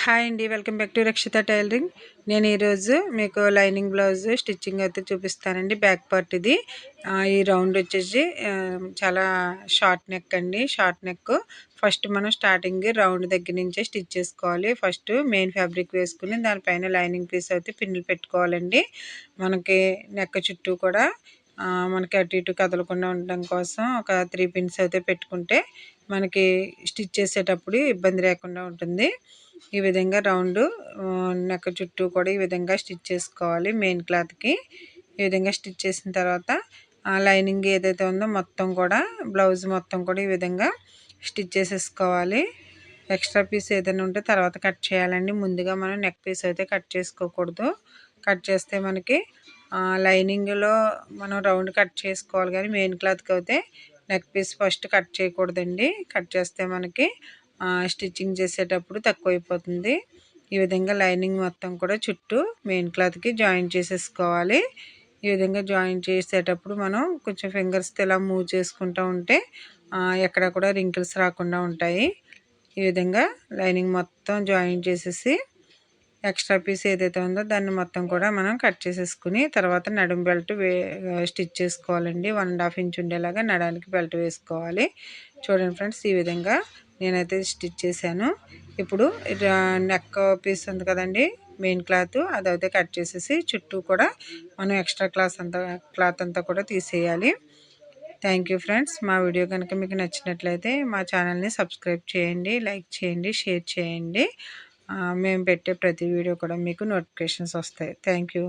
Hi అండి, welcome back to Rakshita tailoring. నేను ఈరోజు మీకు లైనింగ్ బ్లౌజ్ స్టిచ్చింగ్ అయితే చూపిస్తానండి. బ్యాక్ పార్ట్ ఇది. ఈ రౌండ్ వచ్చేసి చాలా షార్ట్ నెక్ అండి. షార్ట్ నెక్ ఫస్ట్ మనం స్టార్టింగ్ రౌండ్ దగ్గర నుంచే స్టిచ్ చేసుకోవాలి. ఫస్ట్ మెయిన్ ఫ్యాబ్రిక్ వేసుకుని దానిపైన లైనింగ్ పీస్ అయితే పిన్నులు పెట్టుకోవాలండి. మనకి నెక్ చుట్టూ కూడా మనకి అటు ఇటు కదలకుండా ఉండడం కోసం ఒక 3 పిన్స్ అయితే పెట్టుకుంటే మనకి స్టిచ్ చేసేటప్పుడు ఇబ్బంది లేకుండా ఉంటుంది. ఈ విధంగా రౌండ్ నెక్ చుట్టూ కూడా ఈ విధంగా స్టిచ్ చేసుకోవాలి. మెయిన్ క్లాత్కి ఈ విధంగా స్టిచ్ చేసిన తర్వాత లైనింగ్ ఏదైతే ఉందో మొత్తం కూడా బ్లౌజ్ మొత్తం కూడా ఈ విధంగా స్టిచ్ చేసేసుకోవాలి. ఎక్స్ట్రా పీస్ ఏదైనా ఉంటే తర్వాత కట్ చేయాలండి. ముందుగా మనం నెక్ పీస్ అయితే కట్ చేసుకోకూడదు. కట్ చేస్తే మనకి లైనింగ్లో మనం రౌండ్ కట్ చేసుకోవాలి, కానీ మెయిన్ క్లాత్కి అయితే నెక్ పీస్ ఫస్ట్ కట్ చేయకూడదండి. కట్ చేస్తే మనకి స్టిచ్చింగ్ చేసేటప్పుడు తక్కువైపోతుంది. ఈ విధంగా లైనింగ్ మొత్తం కూడా చుట్టూ మెయిన్ క్లాత్కి జాయిన్ చేసేసుకోవాలి. ఈ విధంగా జాయిన్ చేసేటప్పుడు మనం కొంచెం ఫింగర్స్తో ఇలా మూవ్ చేసుకుంటూ ఉంటే ఎక్కడ కూడా రింకిల్స్ రాకుండా ఉంటాయి. ఈ విధంగా లైనింగ్ మొత్తం జాయిన్ చేసేసి ఎక్స్ట్రా పీస్ ఏదైతే ఉందో దాన్ని మొత్తం కూడా మనం కట్ చేసేసుకుని తర్వాత నడుం బెల్ట్ స్టిచ్ చేసుకోవాలండి. 1.5 ఇంచ్ ఉండేలాగా నడానికి బెల్ట్ వేసుకోవాలి. చూడండి ఫ్రెండ్స్, ఈ విధంగా నేనైతే స్టిచ్ చేశాను. ఇప్పుడు నెక్ పీస్ ఉంది కదండి, మెయిన్ క్లాత్ అదైతే కట్ చేసేసి చుట్టూ కూడా మనం ఎక్స్ట్రా క్లాత్ అంతా కూడా తీసేయాలి. Thank you friends. మా వీడియో కనుక మీకు నచ్చినట్లయితే మా ఛానల్ని సబ్స్క్రైబ్ చేయండి, లైక్ చేయండి, షేర్ చేయండి. మేము పెట్టే ప్రతి వీడియో కూడా మీకు నోటిఫికేషన్స్ వస్తాయి. Thank you.